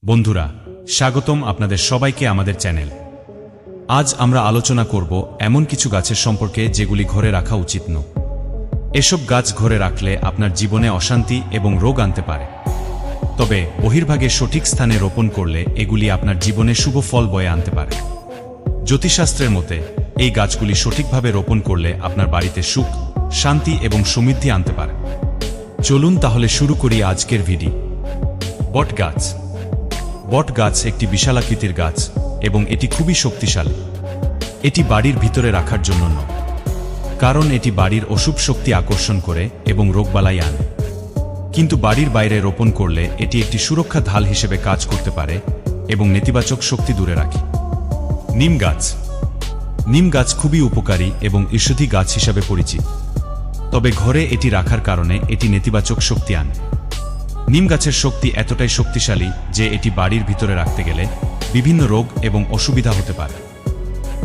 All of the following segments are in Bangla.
বন্ধুরা, স্বাগতম আপনাদের সবাইকে আমাদের চ্যানেল। আজ আমরা আলোচনা করব এমন কিছু গাছের সম্পর্কে যেগুলি ঘরে রাখা উচিত নয়। এসব গাছ ঘরে রাখলে আপনার জীবনে অশান্তি এবং রোগ আনতে পারে। তবে বহির্ভাগে সঠিক স্থানে রোপণ করলে এগুলি আপনার জীবনে শুভ ফল বয়ে আনতে পারে। জ্যোতিষশাস্ত্রের মতে এই গাছগুলি সঠিকভাবে রোপণ করলে আপনার বাড়িতে সুখ, শান্তি এবং সমৃদ্ধি আনতে পারে। চলুন তাহলে শুরু করি আজকের ভিডিও। বট গাছ। বট গাছ একটি বিশালাকৃতির গাছ এবং এটি খুবই শক্তিশালী। এটি বাড়ির ভিতরে রাখার জন্য নয়, কারণ এটি বাড়ির অশুভ শক্তি আকর্ষণ করে এবং রোগবালাই আনে। কিন্তু বাড়ির বাইরে রোপণ করলে এটি একটি সুরক্ষা ঢাল হিসেবে কাজ করতে পারে এবং নেতিবাচক শক্তি দূরে রাখে। নিম গাছ। নিম গাছ খুবই উপকারী এবং ঔষধি গাছ হিসাবে পরিচিত। তবে ঘরে এটি রাখার কারণে এটি নেতিবাচক শক্তি আনে। নিম গাছের শক্তি এতটাই শক্তিশালী যে এটি বাড়ির ভিতরে রাখতে গেলে বিভিন্ন রোগ এবং অসুবিধা হতে পারে।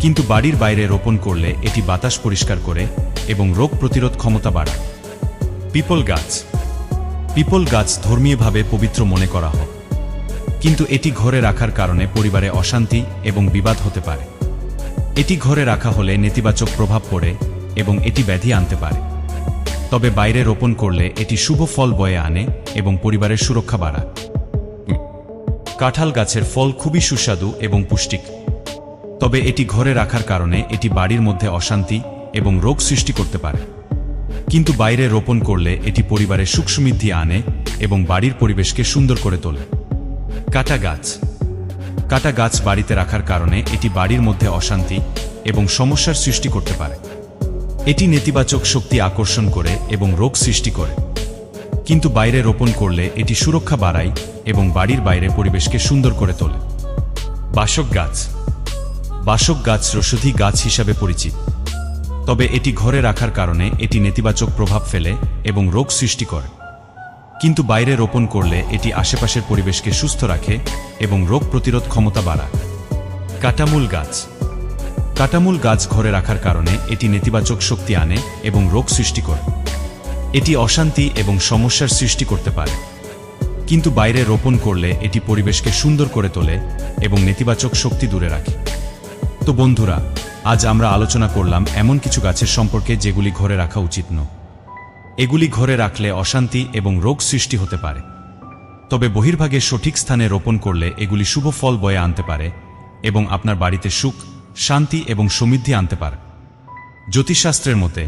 কিন্তু বাড়ির বাইরে রোপণ করলে এটি বাতাস পরিষ্কার করে এবং রোগ প্রতিরোধ ক্ষমতা বাড়ায়। পিপল গাছ। পিপল গাছ ধর্মীয়ভাবে পবিত্র মনে করা হয়, কিন্তু এটি ঘরে রাখার কারণে পরিবারে অশান্তি এবং বিবাদ হতে পারে। এটি ঘরে রাখা হলে নেতিবাচক প্রভাব পড়ে এবং এটি ব্যাধি আনতে পারে। তবে বাইরে রোপণ করলে এটি শুভ ফল বয়ে আনে এবং পরিবারের সুরক্ষা বাড়ায়। কাঁঠাল গাছের ফল খুবই সুস্বাদু এবং পুষ্টিক। তবে এটি ঘরে রাখার কারণে এটি বাড়ির মধ্যে অশান্তি এবং রোগ সৃষ্টি করতে পারে। কিন্তু বাইরে রোপণ করলে এটি পরিবারে সুখ সমৃদ্ধি আনে এবং বাড়ির পরিবেশকে সুন্দর করে তোলে। কাঁটা গাছ। কাঁটা গাছ বাড়িতে রাখার কারণে এটি বাড়ির মধ্যে অশান্তি এবং সমস্যার সৃষ্টি করতে পারে। এটি নেতিবাচক শক্তি আকর্ষণ করে এবং রোগ সৃষ্টি করে। কিন্তু বাইরে রোপণ করলে এটি সুরক্ষা বাড়ায় এবং বাড়ির বাইরে পরিবেশকে সুন্দর করে তোলে। বাসক গাছ। বাসক গাছ ঔষধি গাছ হিসাবে পরিচিত। তবে এটি ঘরে রাখার কারণে এটি নেতিবাচক প্রভাব ফেলে এবং রোগ সৃষ্টি করে। কিন্তু বাইরে রোপণ করলে এটি আশেপাশের পরিবেশকে সুস্থ রাখে এবং রোগ প্রতিরোধ ক্ষমতা বাড়ায়। কাঁটামূল গাছ। কাঁটামূল গাছ ঘরে রাখার কারণে এটি নেতিবাচক শক্তি আনে এবং রোগ সৃষ্টি করে। এটি অশান্তি এবং সমস্যার সৃষ্টি করতে পারে। কিন্তু বাইরে রোপণ করলে এটি পরিবেশকে সুন্দর করে তোলে এবং নেতিবাচক শক্তি দূরে রাখে। তো বন্ধুরা, আজ আমরা আলোচনা করলাম এমন কিছু গাছের সম্পর্কে যেগুলি ঘরে রাখা উচিত নয়। এগুলি ঘরে রাখলে অশান্তি এবং রোগ সৃষ্টি হতে পারে। তবে বহির্ভাগে সঠিক স্থানে রোপণ করলে এগুলি শুভ ফল বয়ে আনতে পারে এবং আপনার বাড়িতে সুখ, শান্তি এবং সমৃদ্ধি আনতে পারে। জ্যোতিষশাস্ত্রের মতে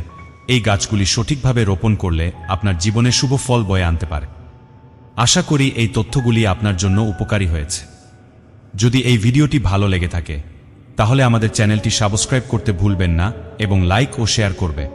এই গাছগুলি সঠিকভাবে রোপণ করলে আপনার জীবনে শুভ ফল বয়ে আনতে পারে। আশা করি এই তথ্যগুলি আপনার জন্য উপকারী হয়েছে। যদি এই ভিডিওটি ভালো লেগে থাকে তাহলে আমাদের চ্যানেলটি সাবস্ক্রাইব করতে ভুলবেন না এবং লাইক ও শেয়ার করবে।